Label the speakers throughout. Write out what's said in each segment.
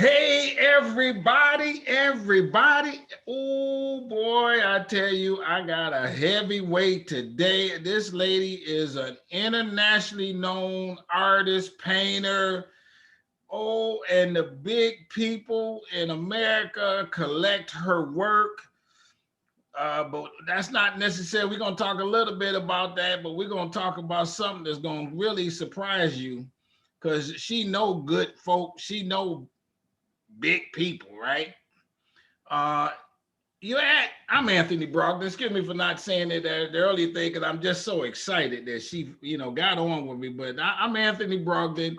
Speaker 1: Hey, everybody. Oh boy, I tell you, I got a heavyweight today. This lady is an internationally known artist, painter. Oh, and the big people in America collect her work. But that's not necessary. We're going to talk a little bit about that, but we're going to talk about something that's going to really surprise you because she know good folk. She know big people, right? Uh, I'm Anthony Brogdon. Excuse me for not saying it the earlier thing because I'm just so excited that she, got on with me. But I'm Anthony Brogdon.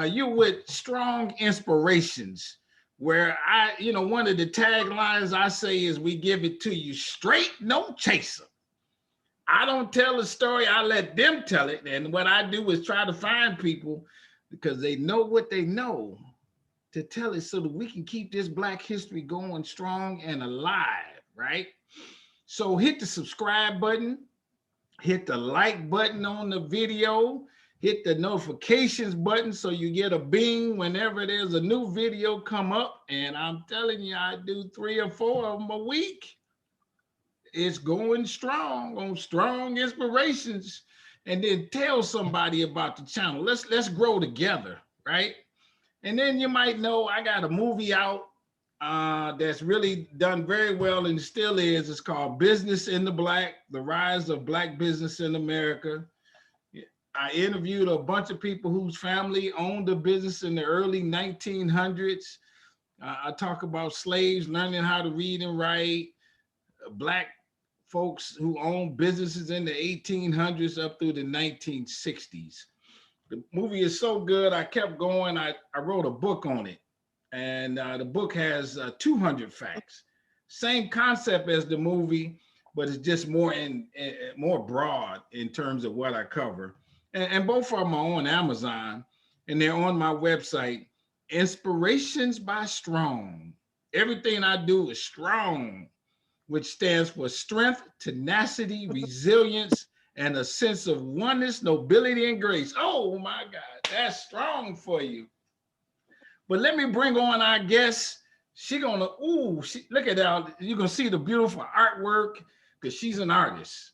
Speaker 1: You with Strong Inspirations, where one of the taglines I say is we give it to you straight, no chaser. I don't tell a story, I let them tell it. And what I do is try to find people because they know what they know to tell it so that we can keep this Black history going strong and alive, right? So hit the subscribe button, hit the like button on the video, hit the notifications button so you get a bing whenever there's a new video come up. And I'm telling you, I do 3 or 4 of them a week. It's going strong on Strong Inspirations. And then tell somebody about the channel. Let's grow together, right? And then you might know I got a movie out that's really done very well and still is. It's called Business in the Black, The Rise of Black Business in America. I interviewed a bunch of people whose family owned a business in the early 1900s. I talk about slaves learning how to read and write, Black folks who owned businesses in the 1800s up through the 1960s. The movie is so good, I kept going. I wrote a book on it. And the book has 200 facts. Same concept as the movie, but it's just more broad in terms of what I cover. And both of them are on Amazon, and they're on my website, Inspirations by Strong. Everything I do is strong, which stands for strength, tenacity, resilience, and a sense of oneness, nobility, and grace. Oh my God, that's strong for you. But let me bring on our guest. Look at that. You're gonna see the beautiful artwork because she's an artist.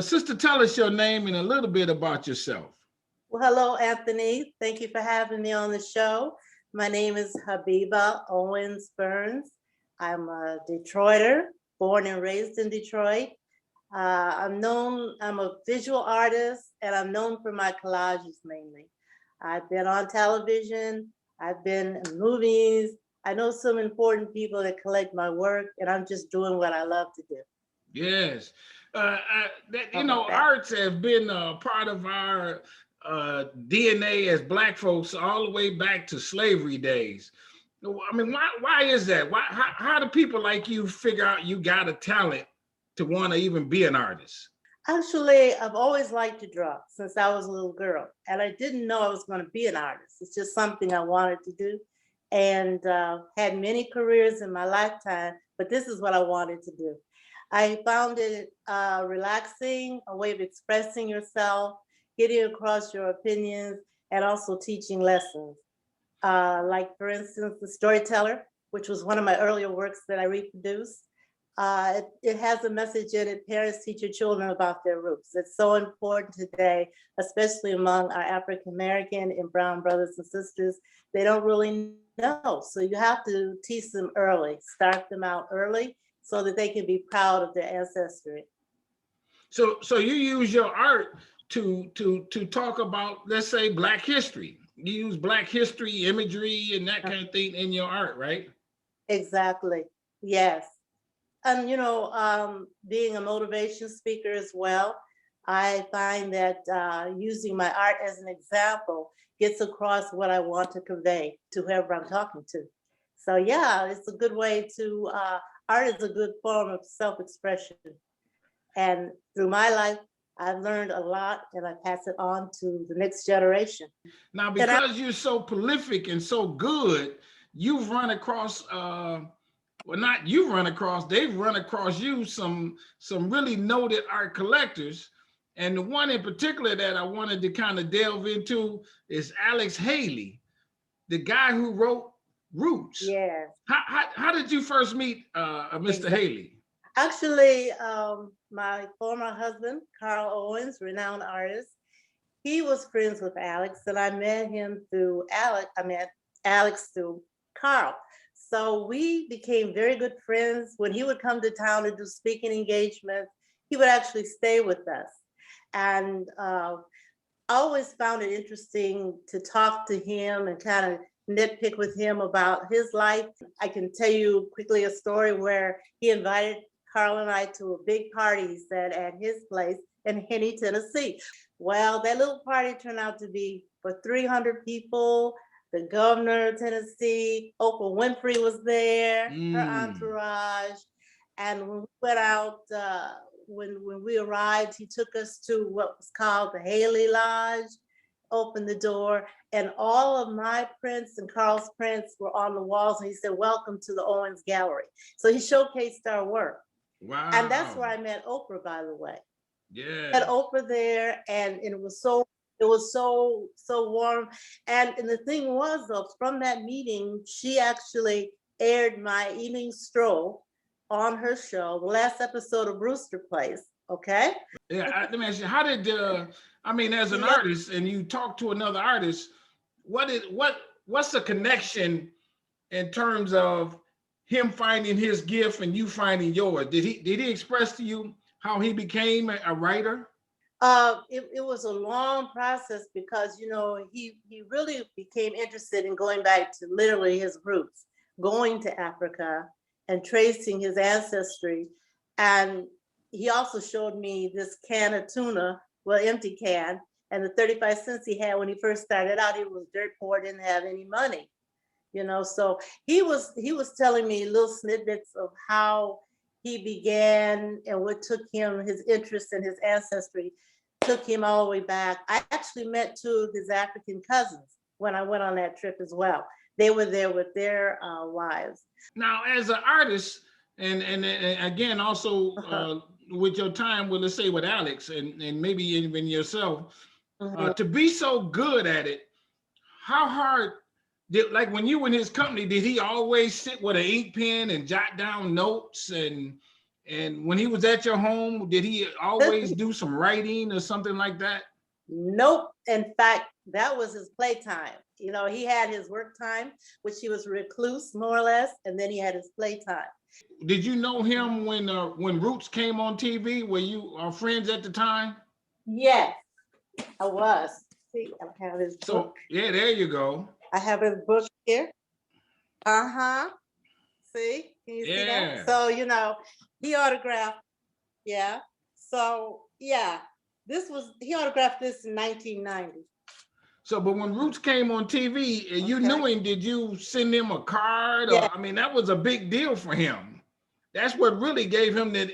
Speaker 1: Sister, tell us your name and a little bit about yourself.
Speaker 2: Well, hello, Anthony. Thank you for having me on the show. My name is Habiba Owens-Burns. I'm a Detroiter, born and raised in Detroit. I'm a visual artist, and I'm known for my collages mainly. I've been on television, I've been in movies. I know some important people that collect my work, and I'm just doing what I love to do.
Speaker 1: Yes. Arts have been part of our DNA as Black folks all the way back to slavery days. I mean, why is that? How do people like you figure out you got a talent to want to even be an artist?
Speaker 2: Actually, I've always liked to draw since I was a little girl, and I didn't know I was going to be an artist. It's just something I wanted to do, and had many careers in my lifetime, but this is what I wanted to do. I found it relaxing, a way of expressing yourself, getting across your opinions, and also teaching lessons. Like, for instance, The Storyteller, which was one of my earlier works that I reproduced. It has a message in it: parents teach your children about their roots. It's so important today, especially among our African American and brown brothers and sisters. They don't really know. So you have to teach them early, start them out early so that they can be proud of their ancestry.
Speaker 1: So you use your art to talk about, let's say, Black history. You use Black history imagery and that kind of thing in your art, right?
Speaker 2: Exactly. Yes. And being a motivation speaker as well, I find that using my art as an example gets across what I want to convey to whoever I'm talking to. So yeah, it's a good way to, art is a good form of self-expression. And through my life, I've learned a lot, and I pass it on to the next generation.
Speaker 1: Now, because you're so prolific and so good, you've run across well, not you run across, they've run across you some really noted art collectors. And the one in particular that I wanted to kind of delve into is Alex Haley, the guy who wrote Roots.
Speaker 2: Yes.
Speaker 1: How did you first meet Mr.
Speaker 2: Exactly.
Speaker 1: Haley?
Speaker 2: Actually, my former husband, Carl Owens, renowned artist, he was friends with Alex, and I met him through Alex. I met Alex through Carl. So we became very good friends. When he would come to town to do speaking engagements, he would actually stay with us. And I always found it interesting to talk to him and kind of nitpick with him about his life. I can tell you quickly a story where he invited Carl and I to a big party he said at his place in Henny, Tennessee. Well, that little party turned out to be for 300 people. The governor of Tennessee, Oprah Winfrey was there, her entourage. And when we went out, when we arrived, he took us to what was called the Haley Lodge, opened the door, and all of my prints and Carl's prints were on the walls. And he said, "Welcome to the Owens Gallery." So he showcased our work.
Speaker 1: Wow.
Speaker 2: And that's where I met Oprah, by the way.
Speaker 1: Yeah.
Speaker 2: Met Oprah there, and it was so warm. And the thing was, though, from that meeting, she actually aired my evening stroll on her show, the last episode of Brewster Place. Okay.
Speaker 1: Yeah. Let me ask you, how did I mean, as an artist, and you talk to another artist, what's the connection in terms of him finding his gift and you finding yours? Did he express to you how he became a writer?
Speaker 2: It was a long process because, you know, he really became interested in going back to literally his roots, going to Africa and tracing his ancestry. And he also showed me this can of tuna, well, empty can, and the 35 cents he had when he first started out. He was dirt poor, didn't have any money, you know. So he was telling me little snippets of how he began and what took him, his interest in his ancestry took him all the way back. I actually met two of his African cousins when I went on that trip as well. They were there with their wives.
Speaker 1: Now, as an artist, and again, also with your time, well, let's say with Alex and maybe even yourself, to be so good at it, how hard did, like when you were in his company, did he always sit with an ink pen and jot down notes? And when he was at your home, did he always do some writing or something like that?
Speaker 2: Nope. In fact, that was his playtime. You know, he had his work time, which he was recluse more or less, and then he had his playtime.
Speaker 1: Did you know him when Roots came on TV? Were you friends at the time?
Speaker 2: Yes, I was. See, I have his book.
Speaker 1: So yeah, there you go.
Speaker 2: I have his book here. See, can you see that? So, you know, he autographed. Yeah. So yeah, he autographed this in 1990.
Speaker 1: So, but when Roots came on TV, you knew him. Did you send him a card?
Speaker 2: Yeah.
Speaker 1: Or, I mean, that was a big deal for him. That's what really gave him the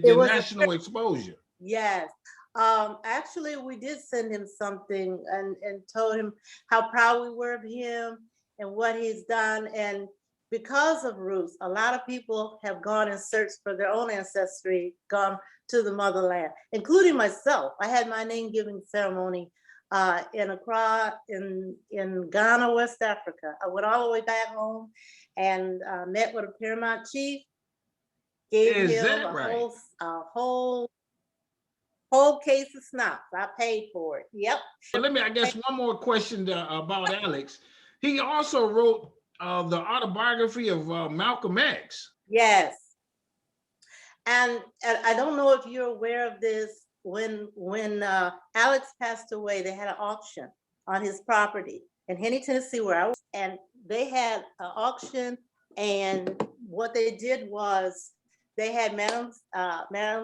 Speaker 1: national exposure.
Speaker 2: Yes. Actually, we did send him something and told him how proud we were of him and what he's done. And because of Roots, a lot of people have gone and searched for their own ancestry, gone to the motherland, including myself. I had my name giving ceremony in Accra, in Ghana, West Africa. I went all the way back home and met with a Paramount chief, gave him a whole case of schnapps. I paid for it. Yep.
Speaker 1: Let me, I guess, one more question about Alex. He also wrote the autobiography of Malcolm X.
Speaker 2: Yes. And I don't know if you're aware of this. When Alex passed away, they had an auction on his property in Henny, Tennessee, where I was, and they had an auction. And what they did was they had Madam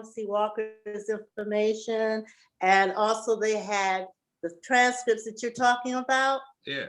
Speaker 2: C. Walker's information, and also they had the transcripts that you're talking about.
Speaker 1: Yeah.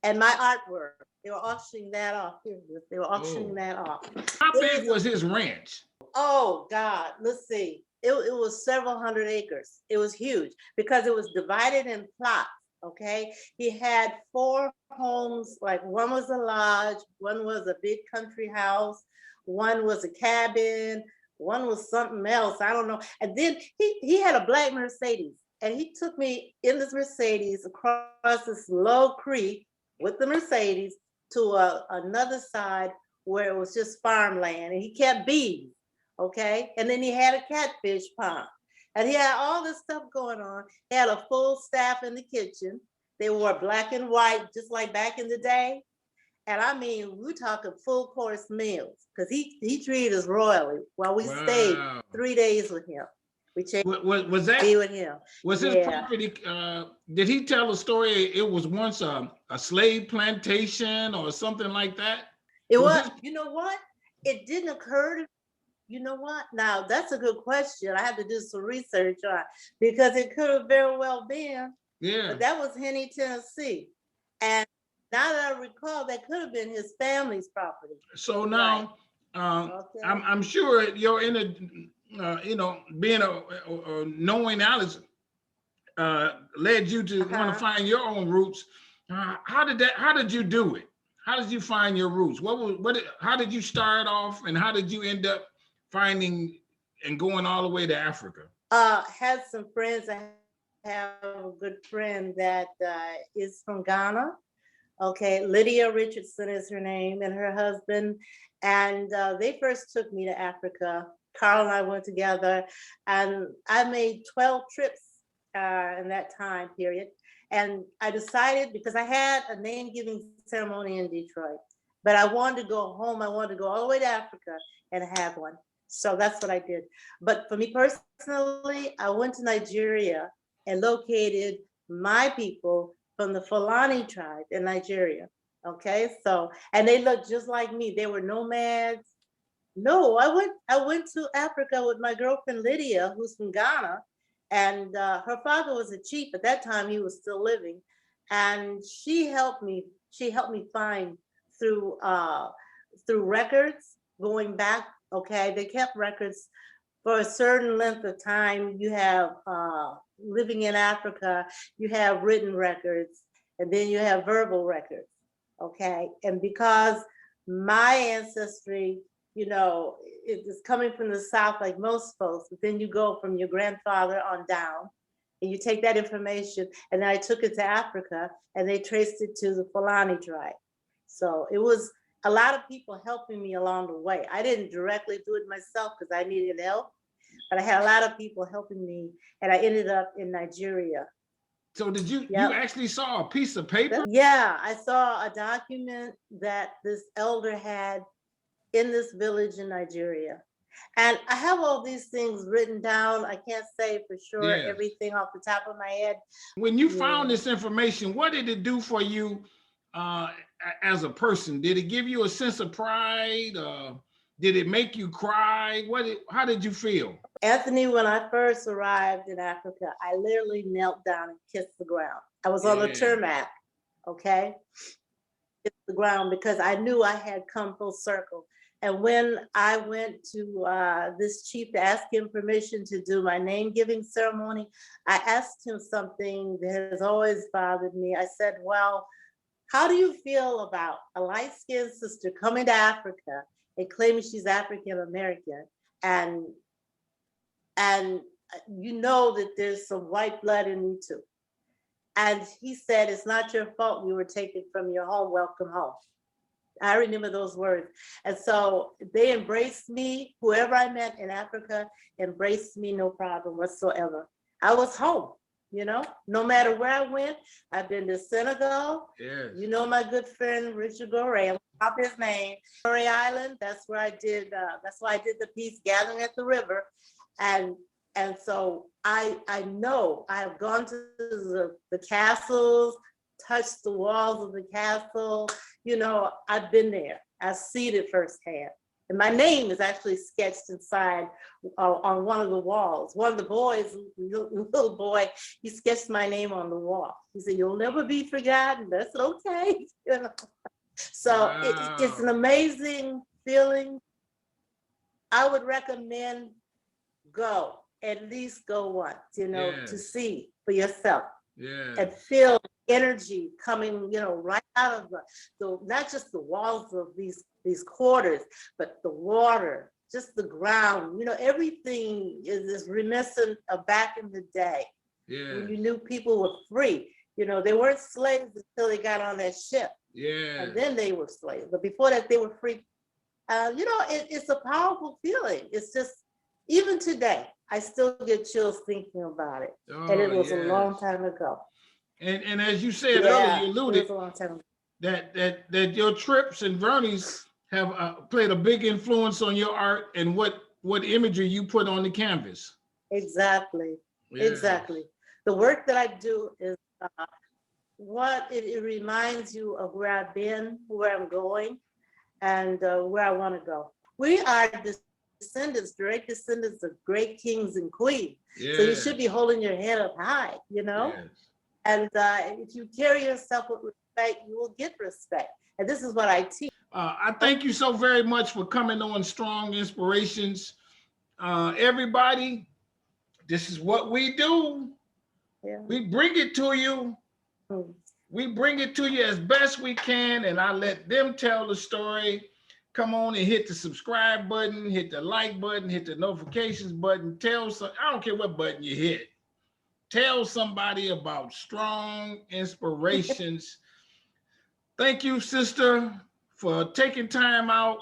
Speaker 2: And my artwork. They were auctioning that off. They were auctioning that off.
Speaker 1: How big was his ranch?
Speaker 2: Oh God, let's see. It was several hundred acres. It was huge because it was divided in plots. Okay, he had 4 homes. Like one was a lodge, one was a big country house, one was a cabin, one was something else. I don't know. And then he had a black Mercedes, and he took me in this Mercedes across this low creek with the Mercedes to another side where it was just farmland, and he kept bees, okay? And then he had a catfish pond, and he had all this stuff going on. He had a full staff in the kitchen. They wore black and white, just like back in the day. And I mean, we're talking full course meals, because he treated us royally while we stayed
Speaker 1: Wow.
Speaker 2: 3 days with him. We stayed
Speaker 1: Was that
Speaker 2: with him.
Speaker 1: was his
Speaker 2: Yeah.
Speaker 1: property? Did he tell a story? It was once a slave plantation or something like that.
Speaker 2: It
Speaker 1: Was
Speaker 2: was,
Speaker 1: his,
Speaker 2: you know what? It didn't occur to, you know what? Now that's a good question. I had to do some research on, because it could have very well been,
Speaker 1: yeah.
Speaker 2: but that was Henny, Tennessee. And now that I recall, that could have been his family's property.
Speaker 1: So
Speaker 2: Right.
Speaker 1: now,
Speaker 2: Okay.
Speaker 1: I'm sure you're in a, being a knowing Alice led you to want to find your own roots. How did you do it? How did you find your roots? How did you start off, and how did you end up finding and going all the way to Africa?
Speaker 2: Had some friends. I have a good friend that is from Ghana. Okay, Lydia Richardson is her name, and her husband. And they first took me to Africa. Carl and I went together, and I made 12 trips in that time period. And I decided, because I had a name giving ceremony in Detroit, but I wanted to go home. I wanted to go all the way to Africa and have one. So that's what I did. But for me personally, I went to Nigeria and located my people from the Fulani tribe in Nigeria. Okay, so, and they looked just like me. They were nomads. No, I went to Africa with my girlfriend Lydia, who's from Ghana, and her father was a chief at that time. He was still living, and she helped me. She helped me find through through records going back. Okay, they kept records for a certain length of time. You have living in Africa, you have written records, and then you have verbal records. Okay, and because my ancestry, it is coming from the South like most folks, but then you go from your grandfather on down, and you take that information, and then I took it to Africa, and they traced it to the Fulani tribe. So it was a lot of people helping me along the way. I didn't directly do it myself because I needed help, but I had a lot of people helping me, and I ended up in Nigeria.
Speaker 1: So did you
Speaker 2: Yep.
Speaker 1: you actually saw a piece of paper?
Speaker 2: Yeah, I saw a document that this elder had in this village in Nigeria. And I have all these things written down. I can't say for sure
Speaker 1: Yes.
Speaker 2: everything off the top of my head.
Speaker 1: When you found this information, what did it do for you as a person? Did it give you a sense of pride? Did it make you cry? How did you feel?
Speaker 2: Anthony, when I first arrived in Africa, I literally knelt down and kissed the ground. I was on the tarmac, okay? Kissed the ground because I knew I had come full circle. And when I went to this chief to ask him permission to do my name giving ceremony, I asked him something that has always bothered me. I said, well, how do you feel about a light-skinned sister coming to Africa and claiming she's African American, and you know that there's some white blood in you too? And he said, it's not your fault we were taken from your home. Welcome home. I remember those words. And so they embraced me. Whoever I met in Africa embraced me, no problem whatsoever. I was home, no matter where I went. I've been to Senegal.
Speaker 1: Yes.
Speaker 2: You know my good friend Richard Gorey, I'll pop his name. Gorey Island, that's why I did the piece Gathering at the River. And so I know I have gone to the castles, touched the walls of the castle. I've been there. I've seen it firsthand. And my name is actually sketched inside on one of the walls. One of the boys, little boy, he sketched my name on the wall. He said, you'll never be forgotten. That's okay. So wow. It's an amazing feeling. I would recommend at least go once, to see for yourself. And feel energy coming, right out of the not just the walls of these quarters, but the water, just the ground. Everything is reminiscent of back in the day when you knew people were free. They weren't slaves until they got on that ship.
Speaker 1: Yeah.
Speaker 2: And then they were slaves. But before that, they were free. You know, it's a powerful feeling. It's just, even today, I still get chills thinking about it. And it was a long time ago.
Speaker 1: And as you said earlier, you alluded
Speaker 2: it was a long time ago.
Speaker 1: that your trips and journeys have played a big influence on your art and what imagery you put on the canvas.
Speaker 2: Exactly. Exactly. The work that I do is it reminds you of where I've been, where I'm going, and where I want to go. We are descendants, direct descendants of great kings and queens. So you should be holding your head up high, you know? And if you carry yourself with respect, you will get respect. And this is what I teach.
Speaker 1: I thank you so very much for coming on Strong Inspirations. Everybody, this is what we do. We bring it to you. We bring it to you as best we can, and I let them tell the story. Come on and hit the subscribe button, hit the like button, hit the notifications button. I don't care what button you hit. Tell somebody about Strong Inspirations. Thank you, sister, for taking time out,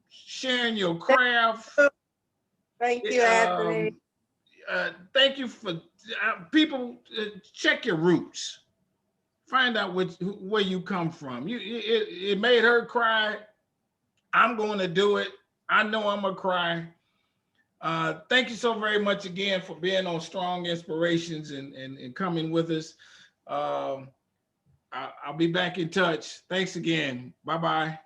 Speaker 1: sharing your craft.
Speaker 2: Thank you, Anthony.
Speaker 1: Thank you for people. Check your roots. Find out where you come from. It made her cry. I'm going to do it. I know I'm gonna cry. Thank you so very much again for being on Strong Inspirations and coming with us. I'll be back in touch. Thanks again. Bye-bye.